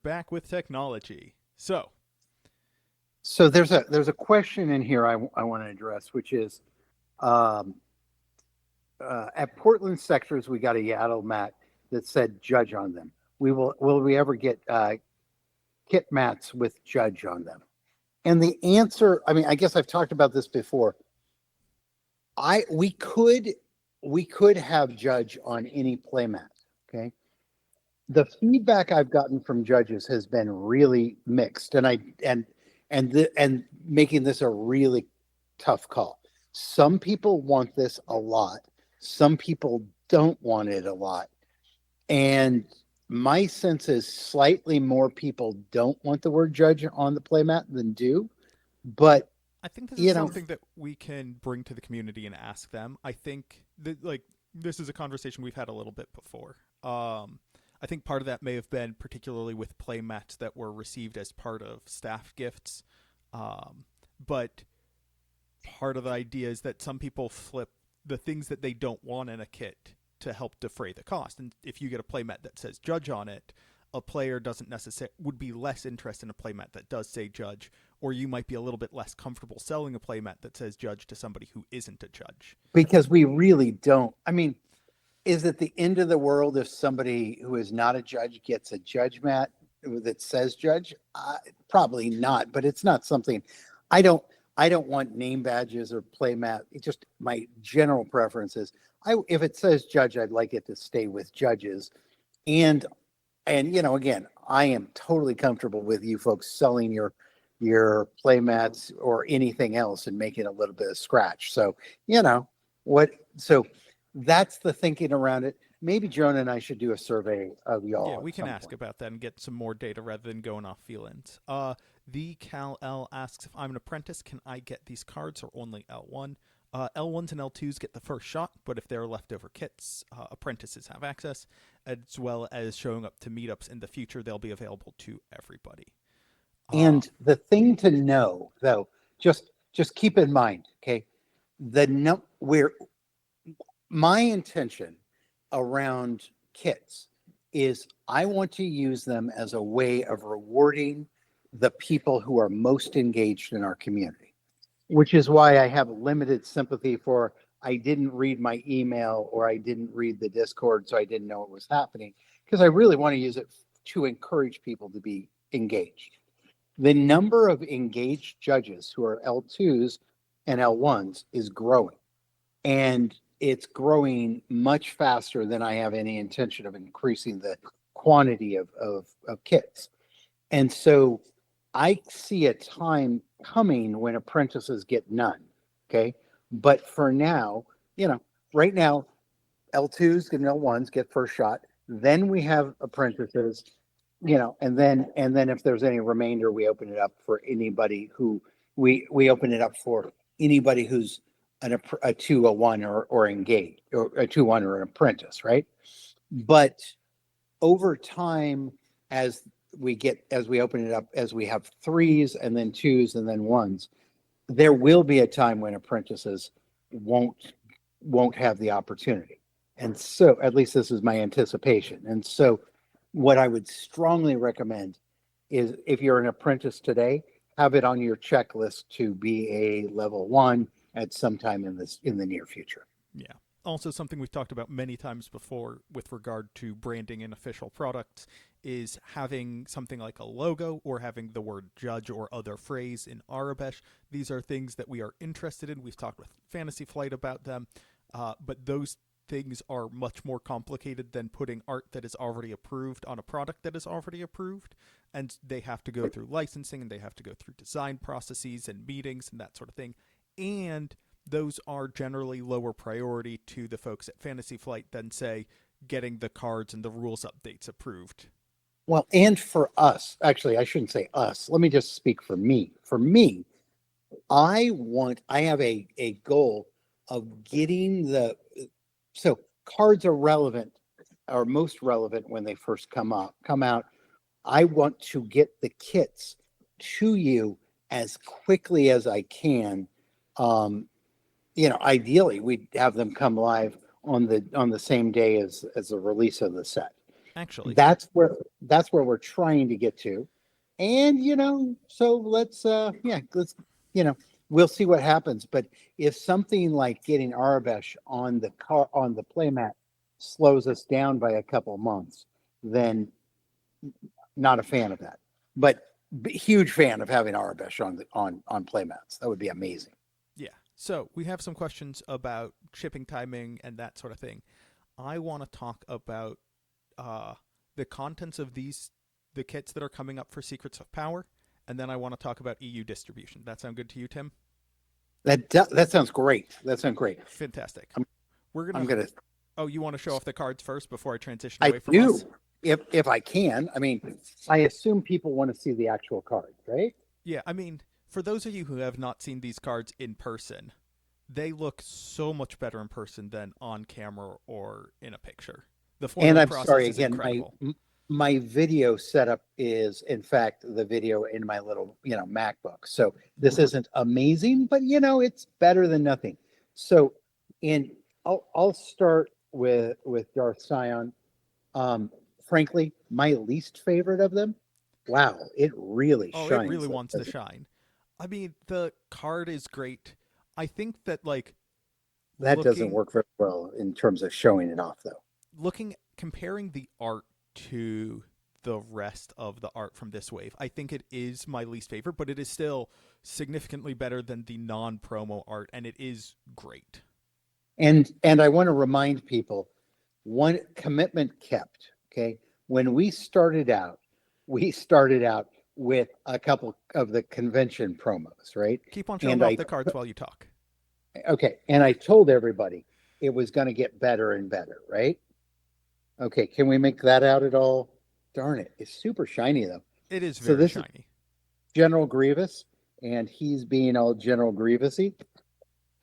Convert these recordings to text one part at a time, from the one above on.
back with technology. So there's a question in here I want to address, which is um, at Portland sectors we got a Yaddle mat that said judge on them. Will we ever get kit mats with judge on them? And the answer, I mean, I guess I've talked about this before. I we could have judge on any playmat. Okay. The feedback I've gotten from judges has been really mixed, and making this a really tough call. Some people want this a lot. Some people don't want it a lot. And my sense is slightly more people don't want the word judge on the playmat than do. But I think this is you know, something that we can bring to the community and ask them. I think that this is a conversation we've had a little bit before. I think part of that may have been particularly with play mats that were received as part of staff gifts. But part of the idea is that some people flip the things that they don't want in a kit to help defray the cost. And if you get a playmat that says judge on it, a player doesn't necessarily would be less interested in a playmat that does say judge, or you might be a little bit less comfortable selling a playmat that says judge to somebody who isn't a judge. because we really don't. I mean, is it the end of the world if somebody who is not a judge gets a judge mat that says judge? Probably not, but it's not something I don't. I don't want name badges or play mat. It just my general preference is if it says judge, I'd like it to stay with judges. And again, I am totally comfortable with you folks selling your play mats or anything else and making a little bit of scratch. So you know what? So that's the thinking around it. Maybe Jonah and I should do a survey of Yeah, y'all we at can some ask point. about that and get some more data rather than going off feelings. The Cal L asks if I'm an apprentice, can I get these cards or only L1? L1s and L2s get the first shot, but if there are leftover kits, apprentices have access, as well as showing up to meetups in the future. They'll be available to everybody. And the thing to know, though, just keep in mind, okay, the no where my intention around kits is I want to use them as a way of rewarding the people who are most engaged in our community, which is why I have limited sympathy for I didn't read my email or I didn't read the Discord, so I didn't know what was happening, because I really want to use it to encourage people to be engaged. The number of engaged judges who are L2s and L1s is growing, and it's growing much faster than I have any intention of increasing the quantity of kits. And so I see a time coming when apprentices get none. Okay. But for now, you know, right now, L2s and L1s get first shot. Then we have apprentices, and then if there's any remainder, we open it up for anybody who we open it up for anybody who's a two, a one, or engaged, or a two, one, or an apprentice, right? But over time, as as we open it up, as we have threes and then twos and then ones, there will be a time when apprentices won't won't have the opportunity. And so at least this is my anticipation. And so what I would strongly recommend is if you're an apprentice today, have it on your checklist to be a level one at some time in the near future. Yeah. Also, something we've talked about many times before with regard to branding and official products is having something like a logo or having the word judge or other phrase in Arabesh. These are things that we are interested in. We've talked with Fantasy Flight about them, but those things are much more complicated than putting art that is already approved on a product that is already approved. And they have to go through licensing and they have to go through design processes and meetings and that sort of thing. And those are generally lower priority to the folks at Fantasy Flight than, say, getting the cards and the rules updates approved. Well, and for us, actually, I shouldn't say us. Let me just speak for me. For me, I have a goal of getting so cards are relevant, are most relevant when they first come out. I want to get the kits to you as quickly as I can. Um, Ideally, we'd have them come live on the same day as the release of the set. actually. That's where we're trying to get to. And so let's you know, we'll see what happens. But if something like getting Arabesh on the playmat slows us down by a couple months, then not a fan of that. But huge fan of having Arabesh on playmats. That would be amazing. Yeah. So we have some questions about shipping timing and that sort of thing. I want to talk about uh, the contents of the kits that are coming up for Secrets of Power, and then I want to talk about EU distribution. That sound good to you, Tim? That sounds great. That sounds great. Fantastic. I'm, We're I'm gonna. gonna. Oh, you want to show off the cards first before I transition I away from do us? if I can. I mean, I assume people want to see the actual card, right? Yeah. I mean, for those of you who have not seen these cards in person, they look so much better in person than on camera or in a picture. The And foiling I'm process sorry is again. incredible. My video setup is, in fact, the video in my little MacBook. So this isn't amazing, but it's better than nothing. So, in I'll start with Darth Sion. Um, Frankly, my least favorite of them. Wow, it really Oh, it shines. really wants to shine. I mean, the card is great. I think that like That doesn't looking work very well in terms of showing it off, though. comparing the art to the rest of the art from this wave, I think it is my least favorite, but it is still significantly better than the non-promo art, and it is great. And I want to remind people, one commitment kept. Okay, when we started out with a couple of the convention promos, right? Keep on showing And off I the cards while you talk. okay, and I told everybody it was going to get better and better, right? Okay, can we make that out at all? Darn it, it's super shiny though. It is So very this is shiny. General Grievous, and he's being all General Grievousy.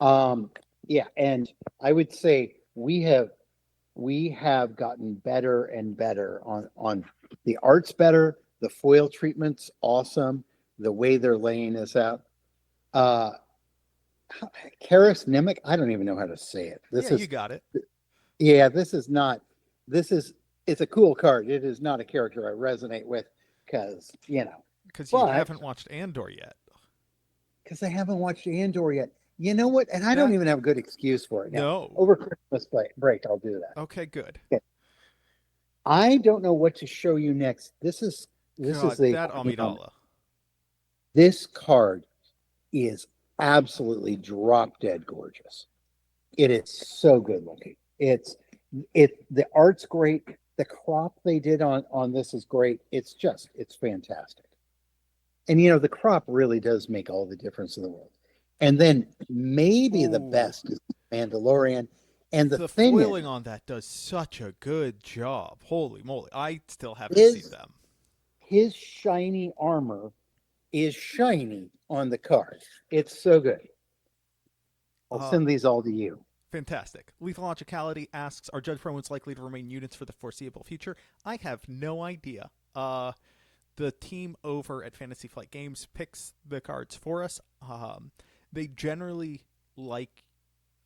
Um, yeah, and I would say we have gotten better and better on the art's better, the foil treatment's awesome, the way they're laying this out. Uh, Karis Nimic, I don't even know how to say it. Yeah, you got it. Yeah, this is not, this is, it's a cool card. It is not a character I resonate with because, Because you but haven't watched Andor yet. because I haven't watched Andor yet. You know what? And I don't That even have a good excuse for it now. no. Over Christmas break, I'll do that. Okay, good. Okay. I don't know what to show you next. This is God, the that Amidala. this card is absolutely drop dead gorgeous. It is so good looking. The art's great. The crop they did on this is great. It's fantastic. And the crop really does make all the difference in the world. And then maybe the Ooh, best is Mandalorian. And the the thing is, foiling on that does such a good job. Holy moly. I still haven't seen his them. his shiny armor is shiny on the card. It's so good. I'll Uh, send these all to you. Fantastic. Lethal Logicality asks, are Judge promos likely to remain units for the foreseeable future? I have no idea. The team over at Fantasy Flight Games picks the cards for us. They generally like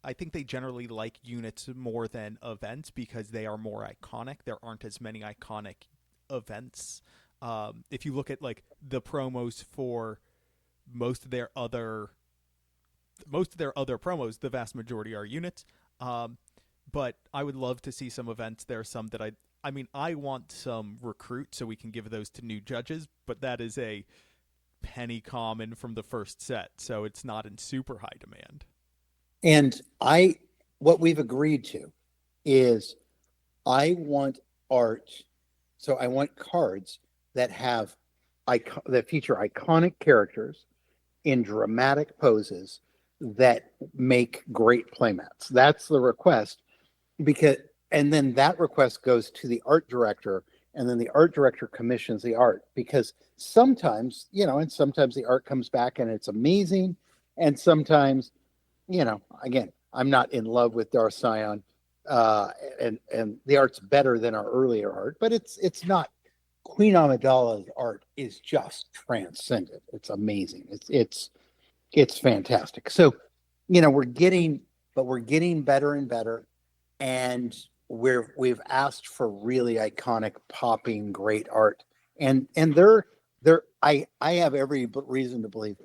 I think they generally like units more than events because they are more iconic. There aren't as many iconic events. If you look at like the promos for most of their other most of their other promos, the vast majority are units. Um, but I would love to see some events. There are some that I mean, I want some recruit so we can give those to new judges, but that is a penny common from the first set, so it's not in super high demand. And what we've agreed to is I want art. So I want cards that that feature iconic characters in dramatic poses that make great playmats. That's the request because, and then that request goes to the art director, and then the art director commissions the art because sometimes, and sometimes the art comes back and it's amazing, and sometimes, again, I'm not in love with Darth Sion, uh, and the art's better than our earlier art, but it's not. Queen Amidala's art is just transcendent. It's amazing. It's fantastic. So, we're getting better and better, and we've asked for really iconic, popping, great art, and they're I have every reason to believe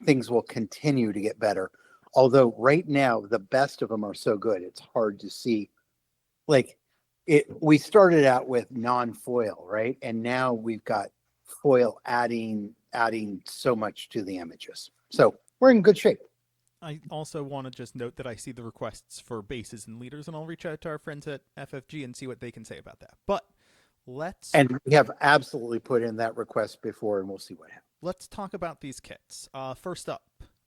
things will continue to get better. Although right now the best of them are so good, it's hard to see. Like we started out with non-foil, right? And now we've got foil adding so much to the images. So we're in good shape. I also want to just note that I see the requests for bases and leaders, and I'll reach out to our friends at FFG and see what they can say about that. But let's And we have absolutely put in that request before, and we'll see what happens. let's talk about these kits. First up,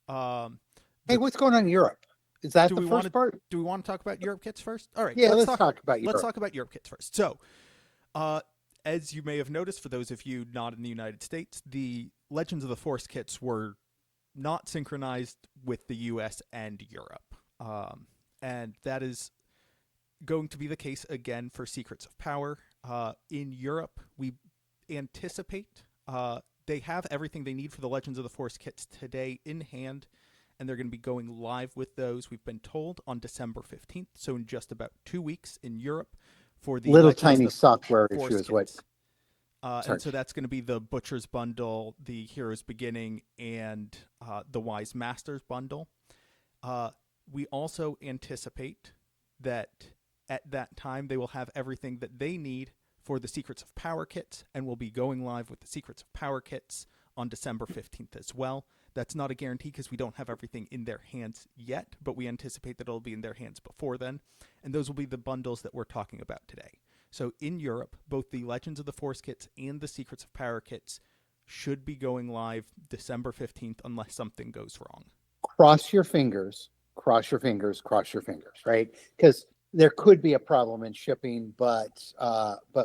um, Hey, the, what's going on in Europe? Is that do the we want first to part? do we want to talk about Europe kits first? All right, Yeah, let's talk about let's Europe. talk about Europe kits first. So, uh, as you may have noticed, for those of you not in the United States, the Legends of the Force kits were not synchronized with the US and Europe. And that is going to be the case again for Secrets of Power. In Europe, we anticipate they have everything they need for the Legends of the Force kits today in hand, and they're going to be going live with those, we've been told, on December 15th, so in just about 2 weeks in Europe for the Little Legends of tiny the software issue Force is what. kits. Sorry. And so that's going to be the Butcher's Bundle, the Hero's Beginning, and the Wise Masters Bundle. We also anticipate that at that time they will have everything that they need for the Secrets of Power kits, and will be going live with the Secrets of Power kits on December 15th as well. That's not a guarantee because we don't have everything in their hands yet, but we anticipate that it'll be in their hands before then. And those will be the bundles that we're talking about today. So in Europe, both the Legends of the Force kits and the Secrets of Power kits should be going live December 15th unless something goes wrong. Cross your fingers, cross your fingers, cross your fingers, right? Because there could be a problem in shipping, but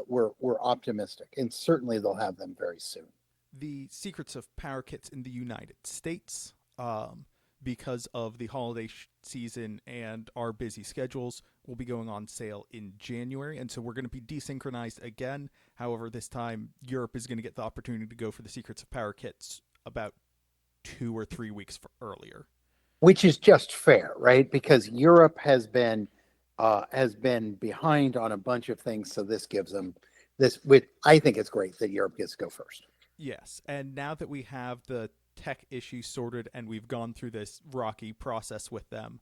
we're optimistic, and certainly they'll have them very soon. The Secrets of Power kits in the United States, because of the holiday season and our busy schedules, will be going on sale in January. And so we're going to be desynchronized again. However, this time Europe is going to get the opportunity to go for the Secrets of Power kits about 2 or 3 weeks earlier. Which is just fair, right? Because Europe has been behind on a bunch of things, so this gives them this. With I think it's great that Europe gets to go first. Yes, and now that we have the tech issues sorted and we've gone through this rocky process with them,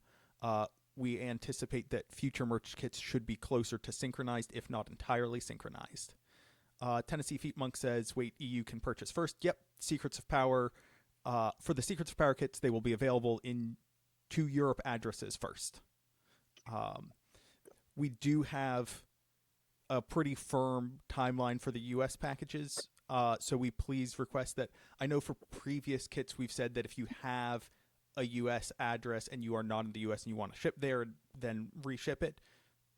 we anticipate that future merch kits should be closer to synchronized, if not entirely synchronized. Tennessee Feet Monk says, wait, EU can purchase first. Yep, Secrets of Power. For the Secrets of Power kits, they will be available in 2 Europe addresses first. We do have a pretty firm timeline for the US packages. So we please request that. I know for previous kits we've said that if you have a US address and you are not in the US and you want to ship there, then reship it.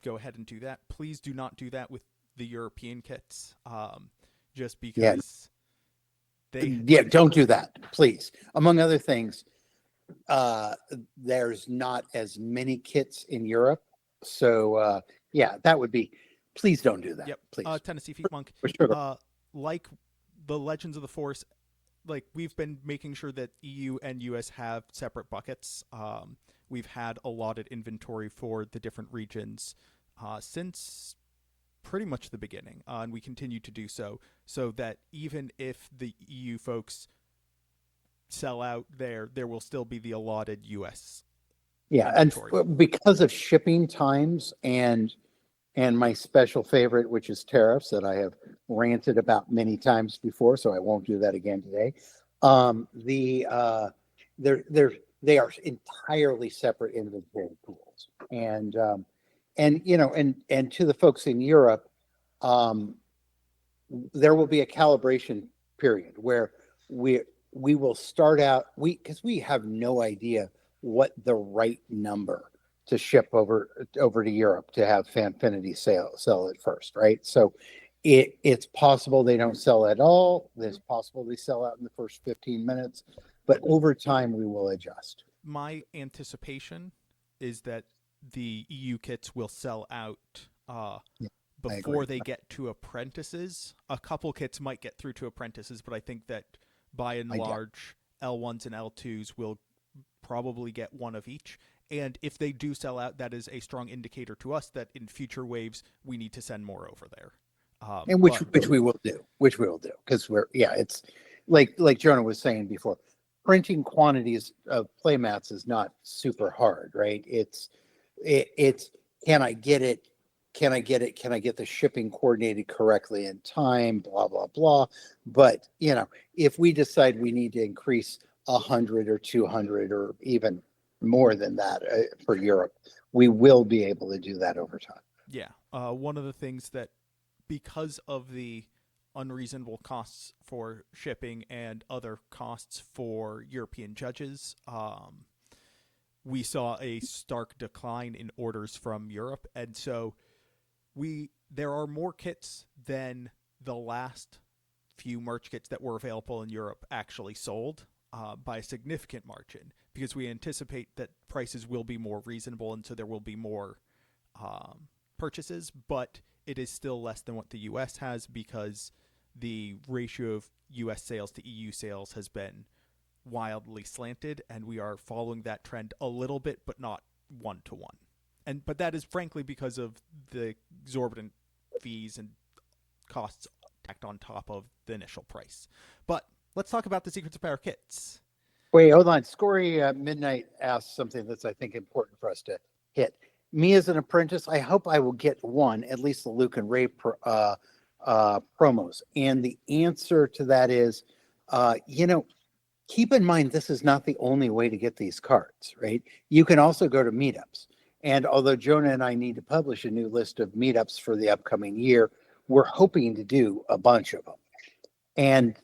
Go ahead and do that. Please do not do that with the European kits, just because Yeah, don't do that, please. Among other things, there's not as many kits in Europe, so yeah, that would be. Please don't do that. Yep. Please. Tennessee Feet Monk. For sure. Like the Legends of the Force, like we've been making sure that EU and US have separate buckets. We've had allotted inventory for the different regions since pretty much the beginning, and we continue to do so, so that even if the EU folks sell out there will still be the allotted US Yeah, inventory. and because of shipping times and my special favorite, which is tariffs, that I have ranted about many times before, so I won't do that again today. They are entirely separate inventory pools, and you know, and to the folks in Europe, um, there will be a calibration period where we we will start out because we have no idea what the right number to ship over to Europe to have Fanfinity sell it first, right? So it's possible they don't sell at all. It's possible they sell out in the first 15 minutes, but over time we will adjust. My anticipation is that the EU kits will sell out Yeah, I before agree. they get to apprentices. A couple kits might get through to apprentices, but I think that by and I get large, L1s and L2s will probably get one of each. And if they do sell out, that is a strong indicator to us that in future waves we need to send more over there. And But which we will do, because it's like Jonah was saying before, printing quantities of playmats is not super hard, right? It's can I get it? Can I get it? Can I get the shipping coordinated correctly in time? Blah blah blah. But if we decide we need to increase 100 or 200 or even more than that for Europe, we will be able to do that over time. yeah, one of the things that, because of the unreasonable costs for shipping and other costs for European judges, we saw a stark decline in orders from Europe, and so there are more kits than the last few merch kits that were available in Europe actually sold, by a significant margin, because we anticipate that prices will be more reasonable, and so there will be more purchases, but it is still less than what the US has, because the ratio of US sales to EU sales has been wildly slanted, and we are following that trend a little bit, but not 1-to-1. But that is frankly because of the exorbitant fees and costs tacked on top of the initial price. But let's talk about the Secrets of Power kits. Wait, hold on. Scory Midnight asked something that's, I think, important for us to hit. Me as an apprentice, I hope I will get one, at least the Luke and Ray promos. And the answer to that is, keep in mind, this is not the only way to get these cards, right? You can also go to meetups. And although Jonah and I need to publish a new list of meetups for the upcoming year, we're hoping to do a bunch of them. And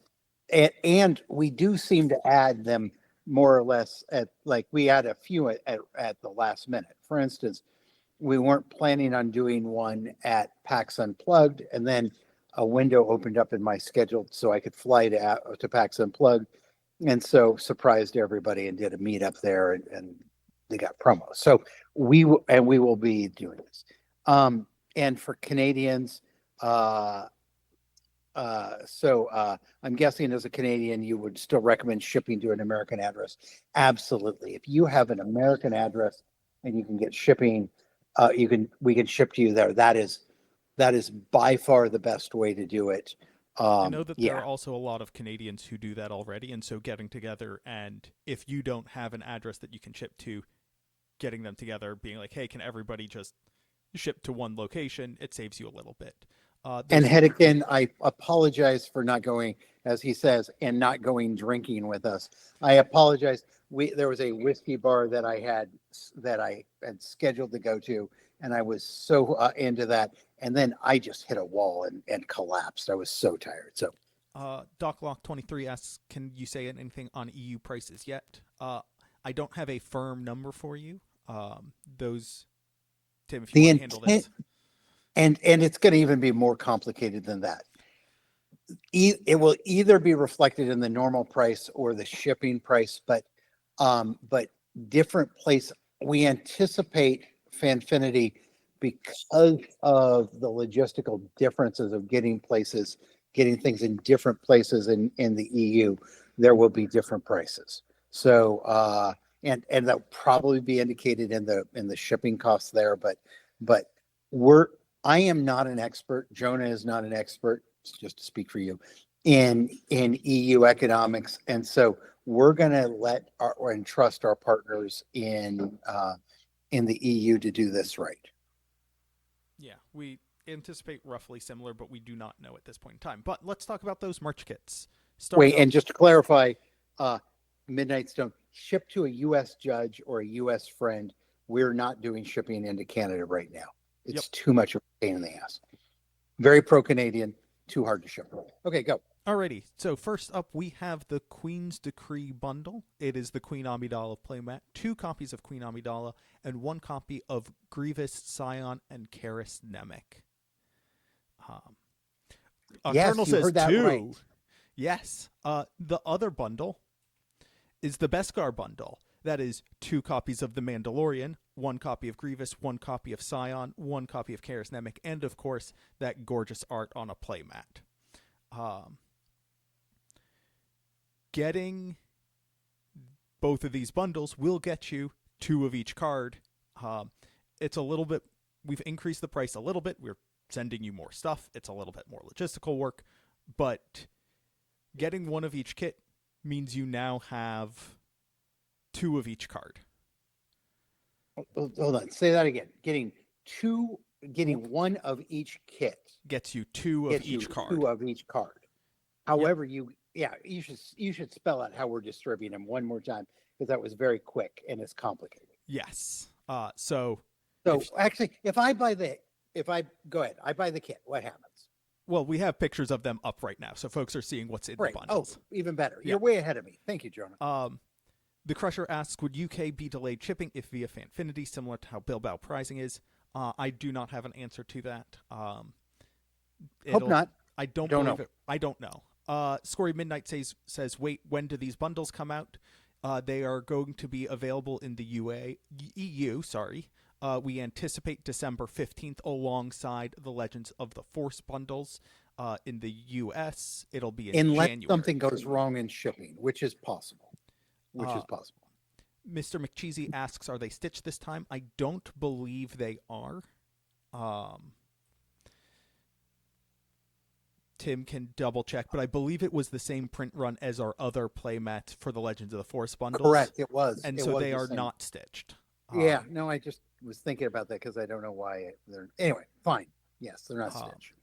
we do seem to add them more or less we add a few at the last minute. For instance, we weren't planning on doing one at PAX Unplugged, and then a window opened up in my schedule so I could fly to PAX Unplugged, and so surprised everybody and did a meetup there, and they got promos. So we will be doing this. And for Canadians, I'm guessing as a Canadian, you would still recommend shipping to an American address. Absolutely. If you have an American address and you can get shipping, we can ship to you there. That is by far the best way to do it. I know that there are also a lot of Canadians who do that already, and so getting together, and if you don't have an address that you can ship to, getting them together, being like, hey, can everybody just ship to one location? It saves you a little bit. And Hedekin, I apologize for not going, as he says, and not going drinking with us. I apologize. There was a whiskey bar that I had scheduled to go to, and I was so into that, and then I just hit a wall and collapsed. I was so tired. So, DocLock23 asks, can you say anything on EU prices yet? I don't have a firm number for you. Tim, if you want to handle this. And it's going to even be more complicated than that. It will either be reflected in the normal price or the shipping price, but different place. We anticipate Fanfinity, because of the logistical differences of getting things in different places in the EU, there will be different prices. So and that'll probably be indicated in the shipping costs there, but I am not an expert. Jonah is not an expert, just to speak for you, in EU economics, and so we're going to trust our partners in the EU to do this right. Yeah, we anticipate roughly similar, but we do not know at this point in time. But let's talk about those merch kits. And just to clarify, Midnight Stone, ship to a U.S. judge or a U.S. friend. We're not doing shipping into Canada right now. It's too much of a pain in the ass. Very pro-Canadian, too hard to ship. Okay, go. Alrighty, so first up we have the Queen's Decree bundle. It is the Queen Amidala playmat, 2 copies of Queen Amidala, and 1 copy of Grievous, Scion, and Karis Nemec. Yes, Colonel you says heard that 2. right. Yes. The other bundle is the Beskar bundle. That is 2 copies of The Mandalorian, 1 copy of Grievous, 1 copy of Scion, 1 copy of Karis Nemec, and of course that gorgeous art on a playmat. Getting both of these bundles will get you 2 of each card. Um, it's a little bit, we've increased the price a little bit. We're sending you more stuff. It's a little bit more logistical work, but getting 1 of each kit means you now have 2 of each card. Hold on. Say that again. Getting 1 of each kit Gets you 2 of gets each you card. 2 of each card. However, you should spell out how we're distributing them one more time, because that was very quick and it's complicated. Yes. So Actually, I buy the kit, what happens? well, we have pictures of them up right now, so folks are seeing what's in Right. the bundles. Oh, even better. Yeah. You're way ahead of me. Thank you, Jonah. The Crusher asks, would UK be delayed shipping if via Fanfinity, similar to how Bilbao pricing is? I do not have an answer to that. Hope not. I don't believe it. I don't know. Scory Midnight says, wait, when do these bundles come out? They are going to be available in the EU. Sorry. We anticipate December 15th alongside the Legends of the Force bundles. In the US, it'll be in Unless January. something goes wrong in shipping, which is possible. Mr. McCheesy asks, are they stitched this time? I don't believe they are. Tim can double check, but I believe it was the same print run as our other playmats for the Legends of the Force bundles. Correct, it was. And it so was they the are same. not stitched. Yeah, no, I just was thinking about that because I don't know why they're. Anyway, fine. Yes, they're not stitched.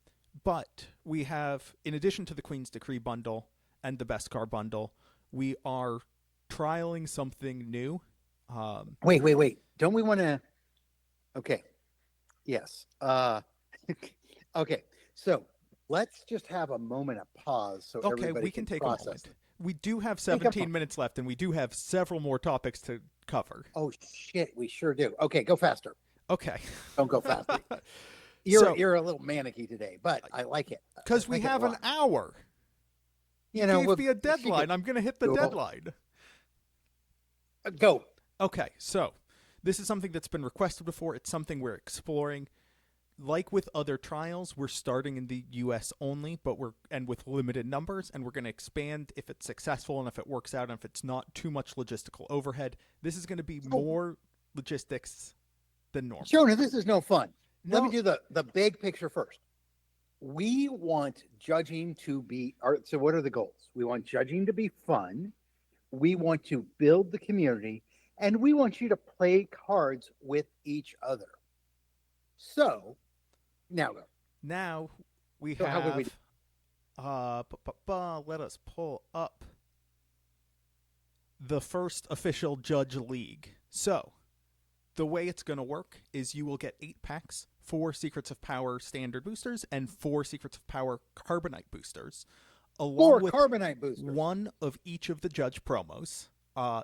But we have, in addition to the Queen's Decree bundle and the Beskar bundle, we are trialing something new. Wait. Don't we want to? Okay. Yes. Okay. So let's just have a moment of pause so everybody we can take process a moment. it. We do have 17 minutes left, and we do have several more topics to cover. Oh shit, we sure do. Okay, go faster. Okay. Don't go faster. You're a little manicky today, but I like it because we have an hour. You gave me a deadline. I'm going to hit the deadline. Go. Okay, so this is something that's been requested before. It's something we're exploring. Like with other trials, we're starting in the US only, but with limited numbers, and we're going to expand if it's successful and if it works out and if it's not too much logistical overhead. This is going to be more logistics than normal. Jonah, this is no fun. No. Let me do the big picture first. We want judging to be so what are the goals? We want judging to be fun. We want to build the community, and we want you to play cards with each other. So now go. Now we So have how would we let us pull up the first official Judge League. So the way it's going to work is you will get 8 packs, 4 Secrets of Power standard boosters and 4 Secrets of Power Carbonite boosters, along with Carbonite boosters. 1 of each of the Judge promos.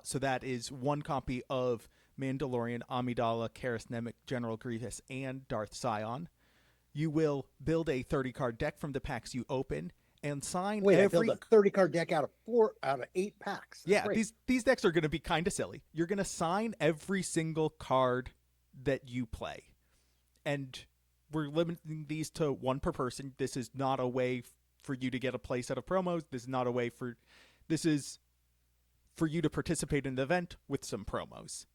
So that is 1 copy of Mandalorian, Amidala, Karis Nemec, General Grievous, and Darth Sion. You will build a 30-card deck from the packs you open and sign I built a 30-card deck out of 8 packs. That's great. These decks are going to be kind of silly. You're going to sign every single card that you play. And we're limiting these to 1 per person. This is not a way for you to get a play set of promos. This is for you to participate in the event with some promos.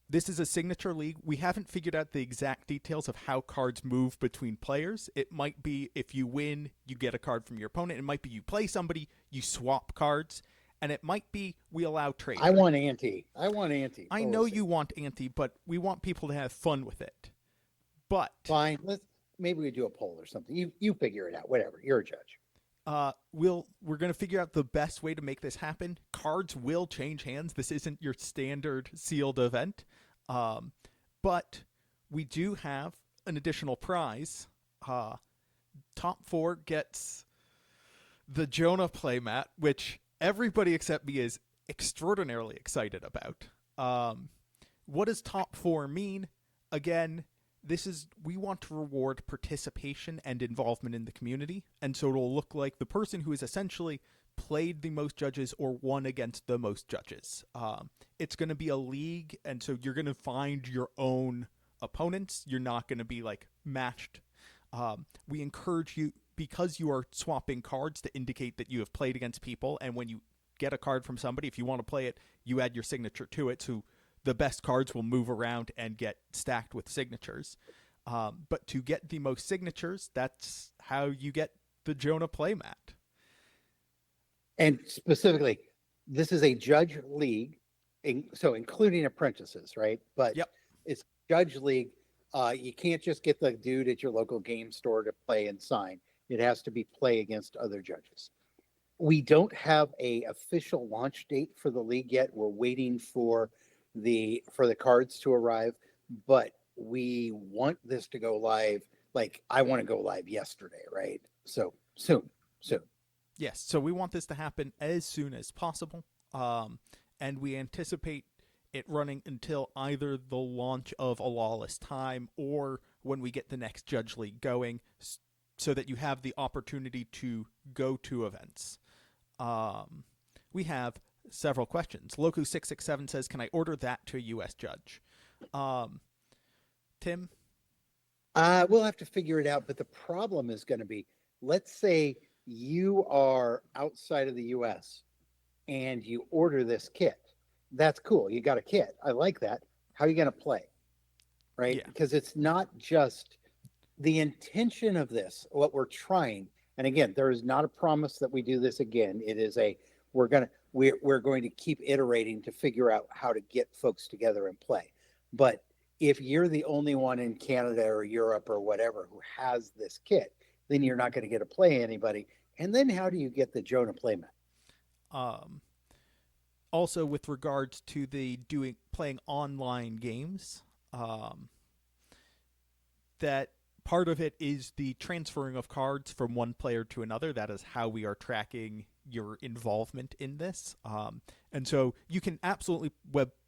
This is a signature league. We haven't figured out the exact details of how cards move between players. It might be if you win, you get a card from your opponent. It might be you play somebody, you swap cards. And it might be we allow trade. I want ante. I know you want ante, but we want people to have fun with it. But fine. Maybe we do a poll or something. You figure it out. Whatever. You're a judge. We're going to figure out the best way to make this happen. Cards will change hands. This isn't your standard sealed event. But we do have an additional prize. Top 4 gets the Jonah playmat, which everybody except me is extraordinarily excited about. What does top 4 mean? Again, we want to reward participation and involvement in the community, and so it'll look like the person who has essentially played the most judges or won against the most judges. It's going to be a league, and so you're going to find your own opponents. You're not going to be matched. We encourage you, because you are swapping cards, to indicate that you have played against people, and when you get a card from somebody. If you want to play it, you add your signature to it. So the best cards will move around and get stacked with signatures. But to get the most signatures, that's how you get the Jonah playmat. And specifically, this is a judge league, so including apprentices, right? But Yep. it's judge league. You can't just get the dude at your local game store to play and sign. It has to be play against other judges. We don't have a official launch date for the league yet. We're waiting for the cards to arrive, but we want this to go live. Like I want to go live yesterday, right? So soon. Yes, so we want this to happen as soon as possible, and we anticipate it running until either the launch of A Lawless Time or when we get the next Judge League going, so that you have the opportunity to go to events. We have several questions. Loku667 says, "Can I order that to a U.S. judge?" Tim? We'll have to figure it out, but the problem is going to be, let's say you are outside of the US and you order this kit. That's cool. You got a kit. I like that. How are you going to play? Right? Yeah. Because it's not just the intention of this, what we're trying. And again, there is not a promise that we do this again. It is we're going to keep iterating to figure out how to get folks together and play. But if you're the only one in Canada or Europe or whatever who has this kit, then you're not going to get to play anybody. And then how do you get the Jonah playmat? Also, with regards to the playing online games, that part of it is the transferring of cards from one player to another. That is how we are tracking your involvement in this. And so you can absolutely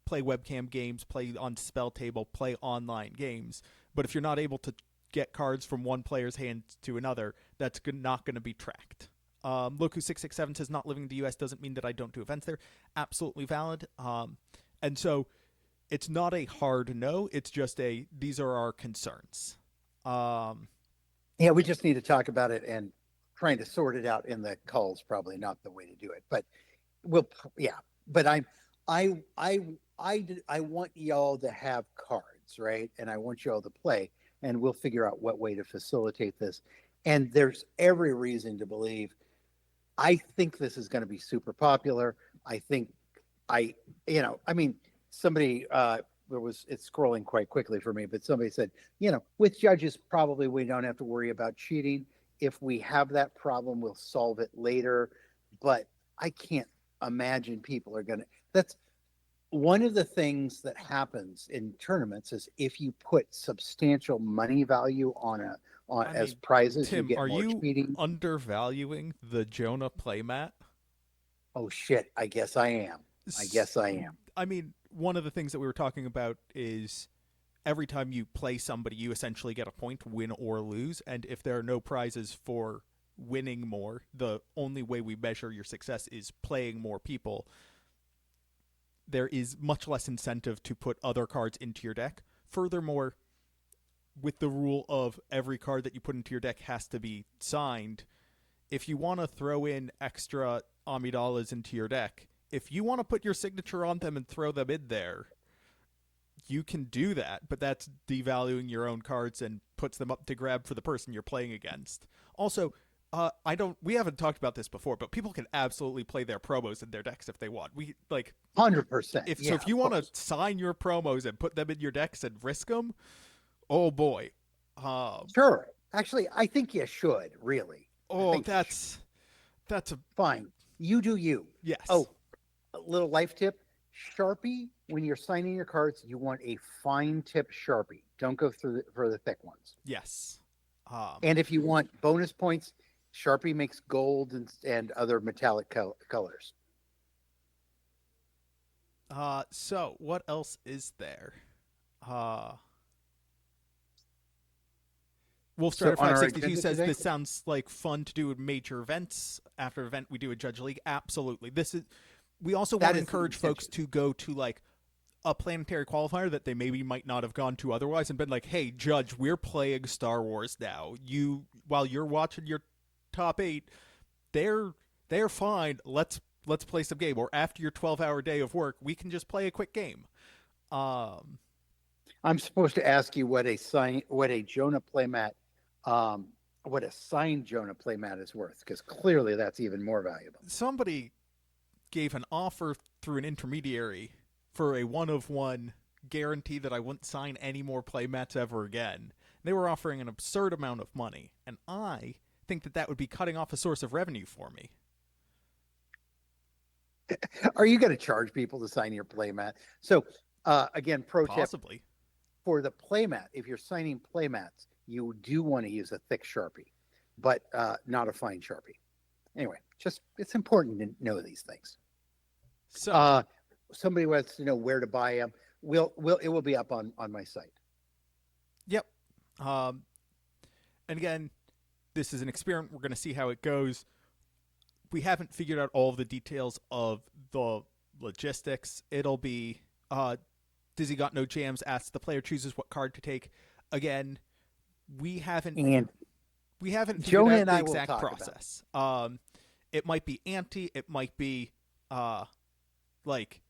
play webcam games, play on spell table, play online games. But if you're not able to get cards from one player's hand to another, that's not going to be tracked. Loku667 says, "Not living in the US doesn't mean that I don't do events there." Absolutely valid. And so it's not a hard no. It's just these are our concerns. Yeah, we just need to talk about it, and trying to sort it out in the calls probably not the way to do it. But but I want y'all to have cards, right? And I want y'all to play, and we'll figure out what way to facilitate this. And there's every reason to believe, I think this is going to be super popular. I think somebody, it's scrolling quite quickly for me, but somebody said, with judges, probably we don't have to worry about cheating. If we have that problem, we'll solve it later. But I can't imagine people are going to, that's one of the things that happens in tournaments is if you put substantial money value as prizes, Tim, you get are more you cheating. undervaluing the Jonah playmat? Oh shit! I guess I am. I mean, one of the things that we were talking about is every time you play somebody, you essentially get a point, win or lose. And if there are no prizes for winning more, the only way we measure your success is playing more people. There is much less incentive to put other cards into your deck. Furthermore, with the rule of every card that you put into your deck has to be signed, if you want to throw in extra Amidalas into your deck, if you want to put your signature on them and throw them in there, you can do that, but that's devaluing your own cards and puts them up to grab for the person you're playing against. Also, we haven't talked about this before, but people can absolutely play their promos in their decks if they want. 100%. If you want to sign your promos and put them in your decks and risk them, oh boy. Sure. Actually, I think you should, really. That's a fine. You do you. Yes. Oh, a little life tip. Sharpie, when you're signing your cards, you want a fine tip Sharpie. Don't go for the thick ones. Yes. And if you want bonus points, Sharpie makes gold and other metallic colors. So what else is there? Wolfstrider 562 says today, this sounds like fun to do at major events. After event, we do a Judge League. Absolutely. We also want to encourage folks to go to like a planetary qualifier that they maybe might not have gone to otherwise and been like, "Hey, Judge, we're playing Star Wars now. While you're watching your top 8, they're fine. Let's let's play some game, or after your 12-hour day of work, we can just play a quick game. Um, I'm supposed to ask you what a Jonah playmat, um, what a signed Jonah playmat is worth, because clearly that's even more valuable. Somebody gave an offer through an intermediary for a one of one guarantee that I wouldn't sign any more playmats ever again. They were offering an absurd amount of money, and I think that that would be cutting off a source of revenue for me. Are you going to charge people to sign your playmat? So, again, pro tip Possibly. for the playmat: if you're signing playmats, you do want to use a thick Sharpie, but not a fine Sharpie. Anyway, just it's important to know these things. So, Uh, Somebody wants to know where to buy them. It will be up on my site. yep. Um, and again, this is an experiment. We're going to see how it goes. We haven't figured out all of the details of the logistics. It'll be Dizzy Got No Jams asks the player chooses what card to take. Again, we haven't And we haven't figured Jonah out and the I will exact talk about it. process. It might be ante. It might be uh, like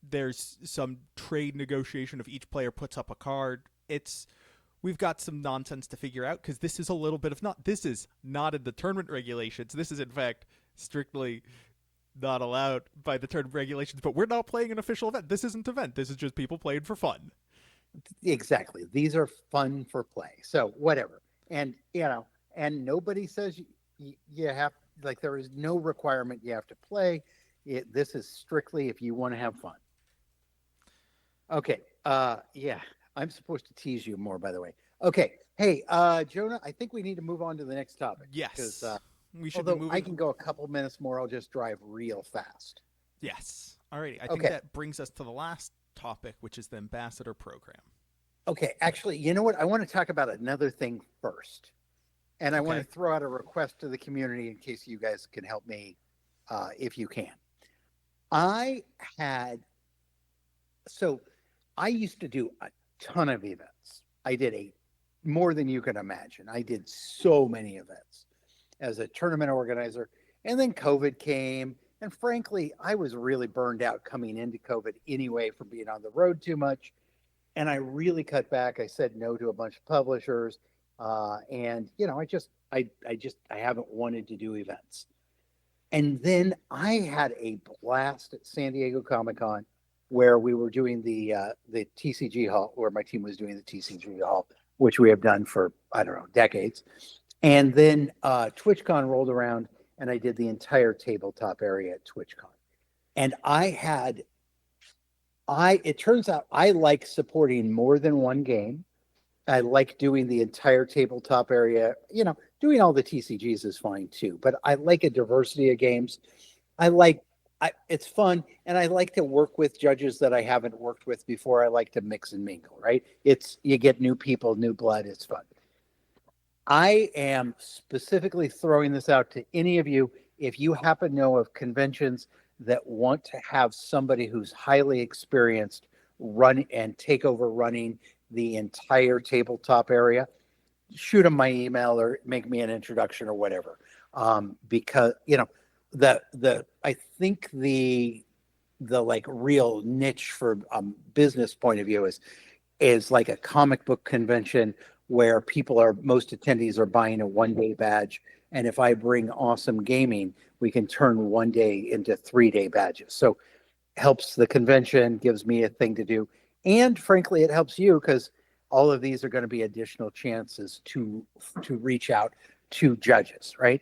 there's some trade negotiation of each player puts up a card. It's We've got some nonsense to figure out because this is a little bit of not. This is not in the tournament regulations. This is in fact strictly not allowed by the tournament regulations. But we're not playing an official event. This isn't an event. This is just people playing for fun. Exactly. These are fun for play. So whatever. And and nobody says you have, like, there is no requirement you have to play. This is strictly if you want to have fun. Okay. Yeah. I'm supposed to tease you more, by the way. Okay. Hey, Jonah, I think we need to move on to the next topic because Yes, we should be although I moving. can go a couple minutes more, I'll just drive real fast. Yes. Alrighty. I think Okay. that brings us to the last topic, which is the ambassador program. Okay. Actually, you know what? I want to talk about another thing first. And I want to Okay. throw out a request to the community in case you guys can help me if you can. I had, so I used to do a ton of events. I did more than you can imagine. I did so many events as a tournament organizer. And then COVID came. And frankly, I was really burned out coming into COVID anyway from being on the road too much. And I really cut back. I said no to a bunch of publishers. And I haven't wanted to do events. And then I had a blast at San Diego Comic Con, where we were doing the TCG Hall, where my team was doing the TCG Hall, which we have done for, I don't know, decades. And then TwitchCon rolled around, and I did the entire tabletop area at TwitchCon. And it turns out I like supporting more than one game. I like doing the entire tabletop area. Doing all the TCGs is fine too, but I like a diversity of games. I like it's fun, and I like to work with judges that I haven't worked with before. I like to mix and mingle, right? You get new people, new blood. It's fun. I am specifically throwing this out to any of you. If you happen to know of conventions that want to have somebody who's highly experienced run and take over running the entire tabletop area, shoot them my email or make me an introduction or whatever. Because the I think the like real niche for business point of view is like a comic book convention where most attendees are buying a 1-day badge. And if I bring awesome gaming, we can turn 1 day into 3-day badges. So helps the convention, gives me a thing to do. And frankly, it helps you because all of these are going to be additional chances to reach out to judges, right?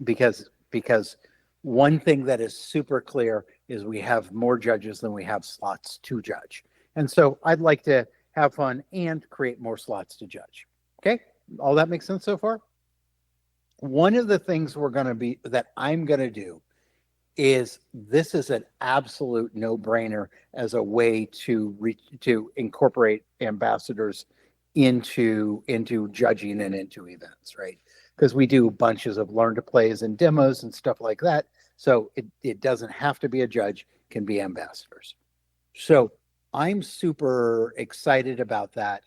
Because one thing that is super clear is we have more judges than we have slots to judge. And so I'd like to have fun and create more slots to judge. Okay? All that makes sense so far? One of the things that I'm going to do is this is an absolute no-brainer as a way to incorporate ambassadors into judging and into events, right? Because we do bunches of learn to plays and demos and stuff like that. So it doesn't have to be a judge, can be ambassadors. So I'm super excited about that.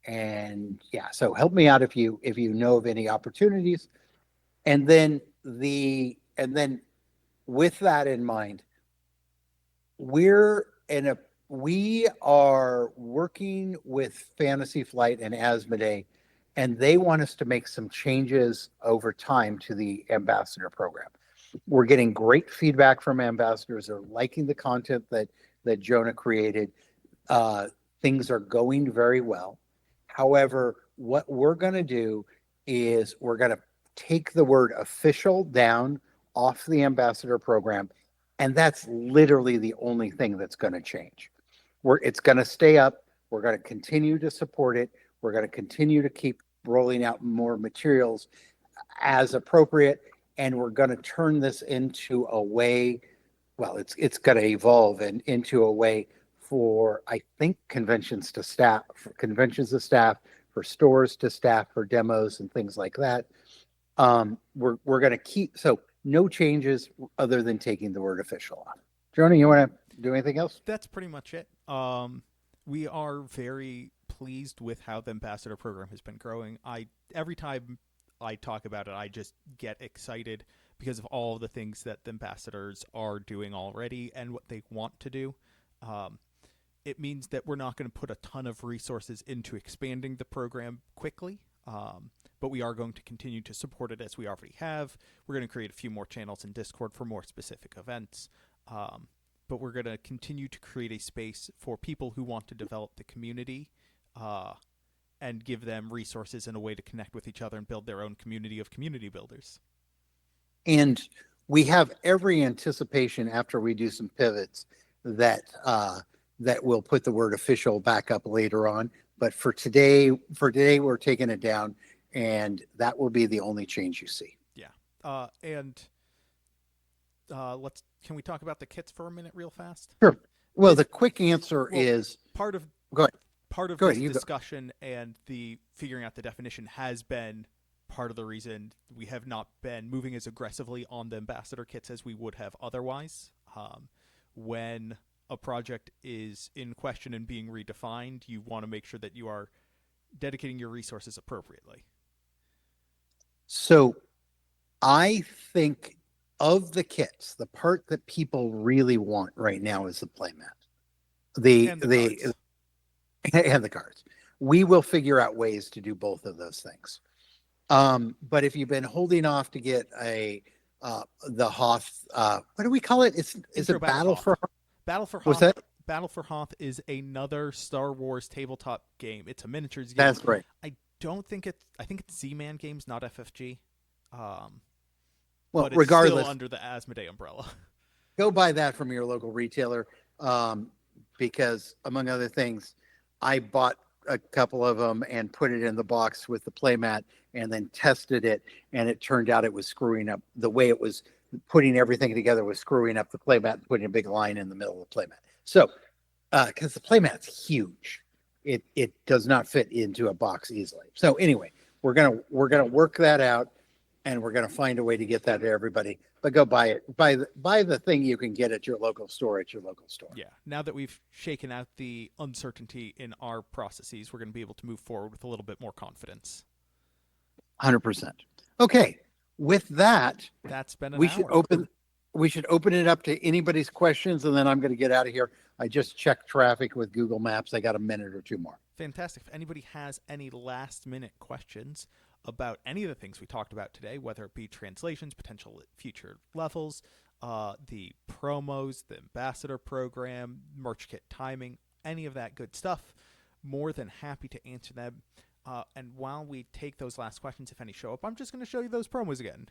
And yeah, so help me out if you know of any opportunities. And then with that in mind, we're in a we are working with Fantasy Flight and Asmodee, and they want us to make some changes over time to the ambassador program. We're getting great feedback from ambassadors. They're liking the content that Jonah created. Uh, Things are going very well. However, what we're going to do is we're going to take the word official down off the ambassador program. And that's literally the only thing that's going to change. It's going to stay up. We're going to continue to support it. We're going to continue to keep rolling out more materials as appropriate. And we're going to turn this into a way, well, it's going to evolve and into a way for, I think, conventions to staff, for conventions to staff, for stores to staff, for demos and things like that. We're going to keep, so no changes other than taking the word official off. Jonah, you want to do anything else? That's pretty much it. We are very pleased with how the ambassador program has been growing. Every time I talk about it, I just get excited because of all the things that the ambassadors are doing already and what they want to do. It means that we're not going to put a ton of resources into expanding the program quickly, but we are going to continue to support it as we already have. We're going to create a few more channels in Discord for more specific events, but we're going to continue to create a space for people who want to develop the community and give them resources and a way to connect with each other and build their own community of community builders. And we have every anticipation after we do some pivots that that we'll put the word official back up later on. But for today, we're taking it down, and that will be the only change you see. Yeah. Can we talk about the kits for a minute real fast? Sure. Well, the quick answer is part of go ahead. Part of Go this ahead, discussion and the figuring out the definition has been part of the reason we have not been moving as aggressively on the ambassador kits as we would have otherwise. When a project is in question and being redefined, you want to make sure that you are dedicating your resources appropriately. So I think of the kits, the part that people really want right now is the playmat. Cards. And the cards. We will figure out ways to do both of those things. But if you've been holding off to get the Hoth, what do we call it? Is it Battle for Hoth? Battle for Hoth. What's that? Battle for Hoth is another Star Wars tabletop game. It's a miniatures game. That's right. I think it's Z-Man Games, not FFG. Well, but it's regardless, still under the Asmodee umbrella. Go buy that from your local retailer, because among other things, I bought a couple of them and put it in the box with the playmat and then tested it, and it turned out it was screwing up the way it was putting everything together was screwing up the playmat and putting a big line in the middle of the playmat. So, because the playmat's huge, it does not fit into a box easily. So anyway, we're gonna work that out, and we're gonna find a way to get that to everybody. But go buy it. Buy the thing you can get at your local store. Yeah. Now that we've shaken out the uncertainty in our processes, we're going to be able to move forward with a little bit more confidence. 100%. Okay. With that, that's been an we hour. We should open it up to anybody's questions, and then I'm going to get out of here. I just checked traffic with Google Maps. I got a minute or two more. Fantastic. If anybody has any last-minute questions about any of the things we talked about today, whether it be translations, potential future levels, the promos, the ambassador program, merch kit timing, any of that good stuff, more than happy to answer them. And while we take those last questions, if any show up, I'm just going to show you those promos again.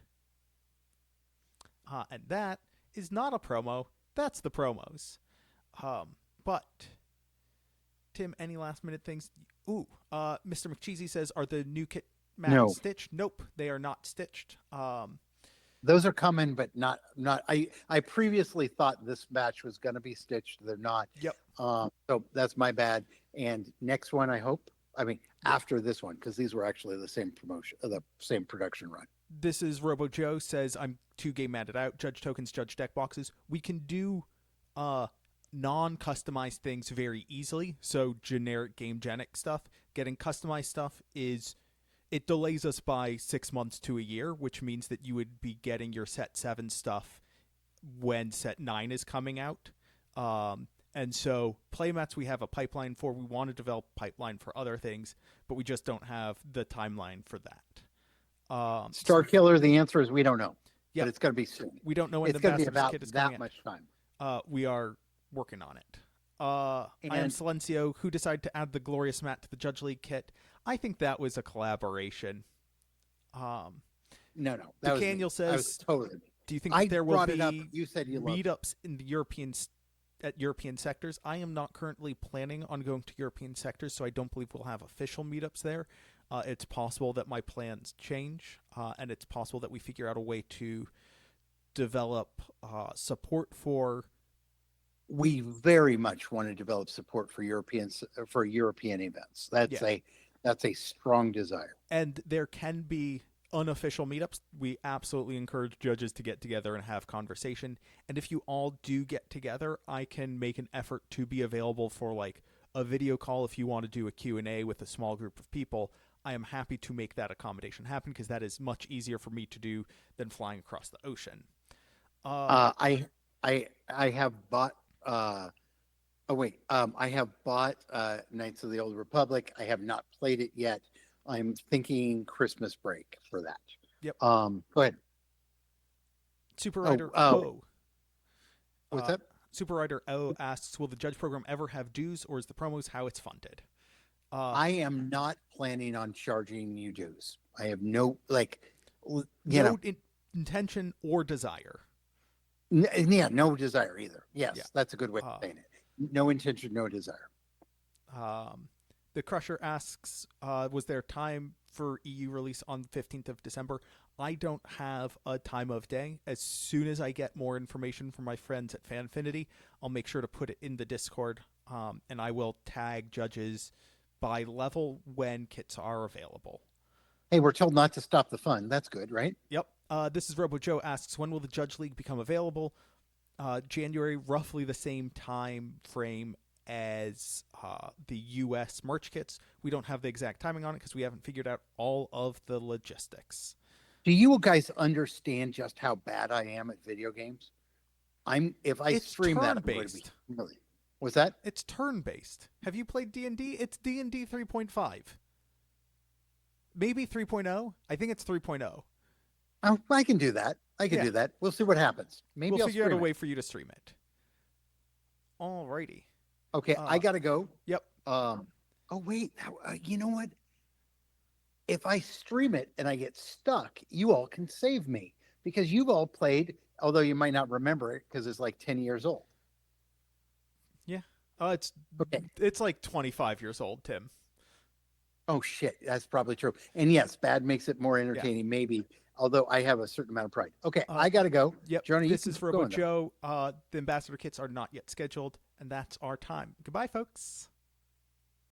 And that is not a promo. That's the promos. But, Tim, any last-minute things? Ooh, Mr. McCheesy says, are the new kit mats stitched? Nope, they are not stitched. Those are coming, but not. I previously thought this batch was going to be stitched. They're not. Yep. So that's my bad. And next one, I hope. I mean, after this one, because these were actually the same promotion, the same production run. This is Robo Joe says, I'm 2 game matted out. Judge tokens, judge deck boxes. We can do non-customized things very easily. So generic game genic stuff. Getting customized stuff it delays us by 6 months to a year, which means that you would be getting your set 7 stuff when set 9 is coming out. And so playmats we have a pipeline for. We want to develop a pipeline for other things, but we just don't have the timeline for that. Star Killer, the answer is we don't know. Yep. But it's going to be soon. We don't know when It's the going to be Ambassador's about Kit is coming that much time. We are working on it. I am Silencio, who decided to add the Glorious Mat to the Judge League kit. I think that was a collaboration. No, the was Daniel says, was totally. Do you think there will be you said you meetups in the European sectors? I am not currently planning on going to European sectors, so I don't believe we'll have official meetups there. It's possible that my plans change, and it's possible that we figure out a way to develop support for. We very much want to develop support for European events. That's a strong desire. And there can be unofficial meetups. We absolutely encourage judges to get together and have conversation. And if you all do get together, I can make an effort to be available for like a video call if you want to do a Q&A with a small group of people. I am happy to make that accommodation happen because that is much easier for me to do than flying across the ocean. I have bought I have bought Knights of the Old Republic. I have not played it yet. I'm thinking Christmas break for that. Yep. Go ahead. Super Rider What's that? Super Rider O asks, will the judge program ever have dues, or is the promos how it's funded? I am not planning on charging you dues. I have no intention or desire. No desire either. Yes, yeah. That's a good way of saying it. No intention, no desire. The Crusher asks, was there time for EU release on the 15th of December? I don't have a time of day. As soon as I get more information from my friends at Fanfinity, I'll make sure to put it in the Discord, and I will tag judges by level when kits are available. Hey, we're told not to stop the fun. That's good, right? Yep. This is Robo Joe asks, when will the Judge League become available? January, roughly the same time frame as the US merch kits. We don't have the exact timing on it because we haven't figured out all of the logistics. Do you guys understand just how bad I am at video games? It's stream that, I'm going to be really. Was that? It's turn-based. Have you played D&D? It's D&D 3.5. Maybe 3.0? I think it's 3.0. Oh, I can do that. I can do that. We'll see what happens. Maybe we'll I'll figure out a way for you to stream it. Alrighty. Okay, I gotta go. Yep. Oh wait, you know what? If I stream it and I get stuck, you all can save me because you've all played, although you might not remember it because it's like 10 years old. Yeah. It's like 25 years old, Tim. Oh shit, that's probably true. And yes, bad makes it more entertaining, maybe. Although I have a certain amount of pride. Okay, I gotta go. Yep. Johnny, this is Robo Joe. The ambassador kits are not yet scheduled, and that's our time. Goodbye, folks.